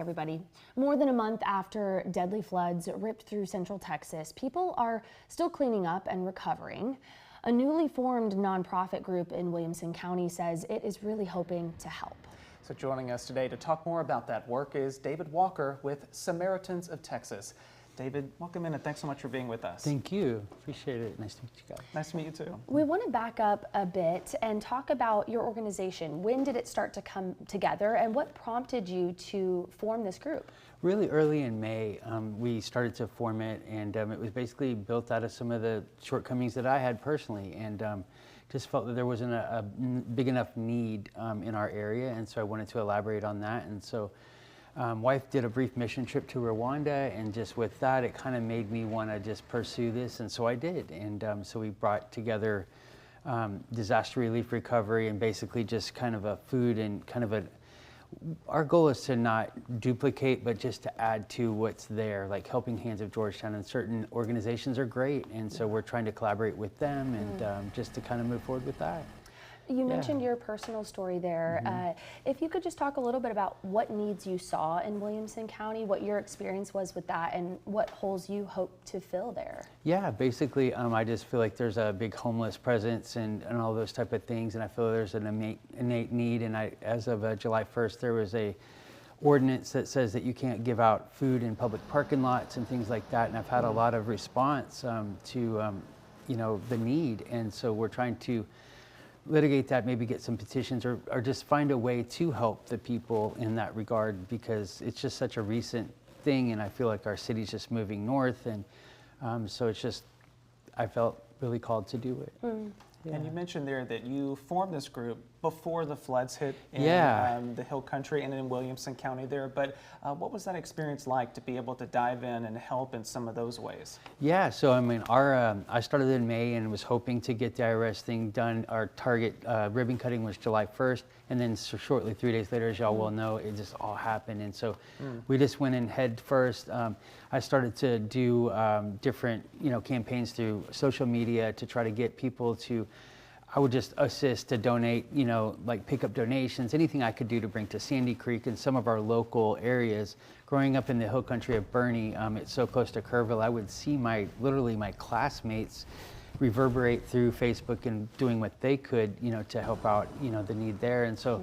everybody. More than a month after deadly floods ripped through central Texas, people are still cleaning up and recovering. A newly formed nonprofit group in Williamson County says it is really hoping to help. So joining us today to talk more about that work is David Walker with Samaritans of Texas. David, welcome in and thanks so much for being with us. Thank you. Appreciate it. Nice to meet you guys. Nice to meet you too. We want to back up a bit and talk about your organization. When did it start to come together and what prompted you to form this group? Really early in May, we started to form it, and it was basically built out of some of the shortcomings that I had personally, and just felt that there wasn't a big enough need in our area, and so I wanted to elaborate on that. And so wife did a brief mission trip to Rwanda, and just with that, it kind of made me want to just pursue this, and so I did. And so we brought together disaster relief recovery and basically just kind of a food and kind of our goal is to not duplicate, but just to add to what's there, like Helping Hands of Georgetown, and certain organizations are great, and so we're trying to collaborate with them and just to kind of move forward with that. You mentioned your personal story there. If you could just talk a little bit about what needs you saw in Williamson County, what your experience was with that, and what holes you hope to fill there. Yeah, basically, I just feel like there's a big homeless presence and all those type of things, and I feel there's an innate need. And as of July 1st, there was a ordinance that says that you can't give out food in public parking lots and things like that. And I've had a lot of response to the need, and so we're trying to litigate that, maybe get some petitions or just find a way to help the people in that regard, because it's just such a recent thing, and I feel like our city's just moving north, and so it's just, I felt really called to do it. Yeah. And you mentioned there that you formed this group before the floods hit in the Hill Country and in Williamson County there, but what was that experience like to be able to dive in and help in some of those ways? Yeah, so I mean, I started in May and was hoping to get the IRS thing done. Our target ribbon cutting was July 1st, and then shortly 3 days later, as y'all well know, it just all happened, and so we just went in head first. I started to do different campaigns through social media to try to get people to, I would just assist to donate, like pick up donations, anything I could do to bring to Sandy Creek and some of our local areas. Growing up in the Hill Country of Bernie, it's so close to Kerrville, I would see literally my classmates reverberate through Facebook and doing what they could, to help out, the need there. And so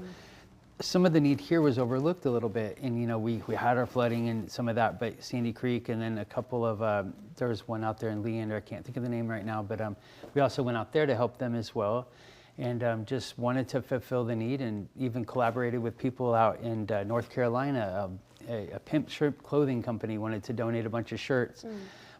some of the need here was overlooked a little bit, and we had our flooding and some of that, but Sandy Creek, and then a couple of there was one out there in Leander, I can't think of the name right now, but we also went out there to help them as well, and just wanted to fulfill the need, and even collaborated with people out in North Carolina. A pimp shrimp clothing company wanted to donate a bunch of shirts,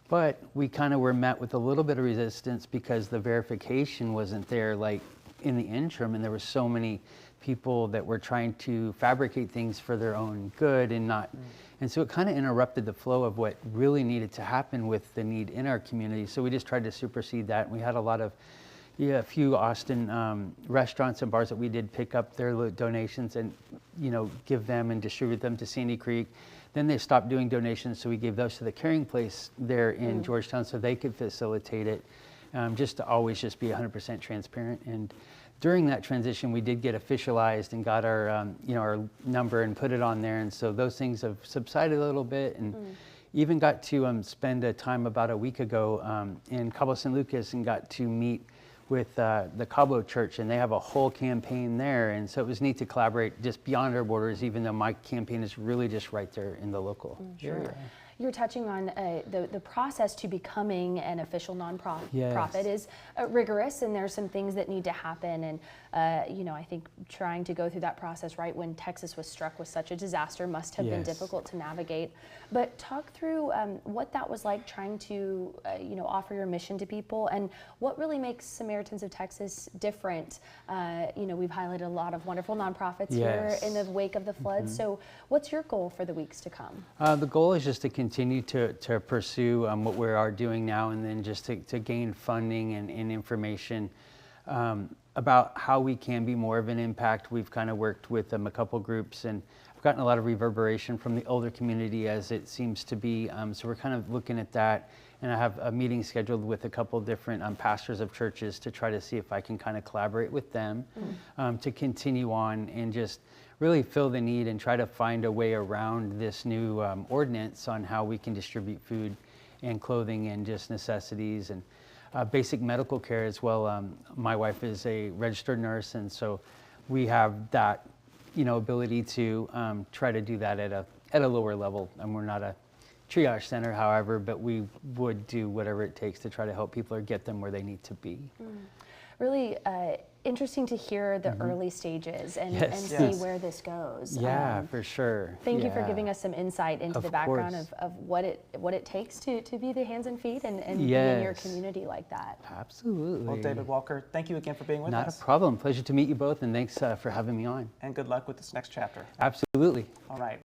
but we kind of were met with a little bit of resistance because the verification wasn't there, like in the interim, and there were so many people that were trying to fabricate things for their own good and not, and so it kind of interrupted the flow of what really needed to happen with the need in our community. So we just tried to supersede that, and we had a few Austin restaurants and bars that we did pick up their donations and give them and distribute them to Sandy Creek. Then they stopped doing donations, so we gave those to the Caring Place there in Georgetown so they could facilitate it, just to always just be 100% transparent. And during that transition, we did get officialized and got our our number and put it on there, and so those things have subsided a little bit, and even got to spend a time about a week ago in Cabo San Lucas and got to meet with the Cabo Church, and they have a whole campaign there, and so it was neat to collaborate just beyond our borders, even though my campaign is really just right there in the local area. You're touching on the process to becoming an official nonprofit. Yes. Is rigorous, and there's some things that need to happen. And I think trying to go through that process right when Texas was struck with such a disaster must have been difficult to navigate. But talk through what that was like, trying to offer your mission to people, and what really makes Samaritans of Texas different. We've highlighted a lot of wonderful nonprofits here in the wake of the floods. So what's your goal for the weeks to come? The goal is just to continue to pursue what we are doing now, and then just to gain funding and information about how we can be more of an impact. We've kind of worked with a couple groups, and I've gotten a lot of reverberation from the older community, as it seems to be. So we're kind of looking at that, and I have a meeting scheduled with a couple different pastors of churches to try to see if I can kind of collaborate with them to continue on and just really fill the need and try to find a way around this new ordinance on how we can distribute food and clothing and just necessities and basic medical care as well. My wife is a registered nurse, and so we have that, ability to try to do that at a lower level. And we're not a triage center, however, but we would do whatever it takes to try to help people or get them where they need to be. Really interesting to hear the early stages and see where this goes. Yeah, for sure. Thank you for giving us some insight into the background course. of what it takes to be the hands and feet and be in your community like that. Absolutely. Well, David Walker, thank you again for being with us. Not a problem. Pleasure to meet you both, and thanks for having me on. And good luck with this next chapter. Absolutely. All right.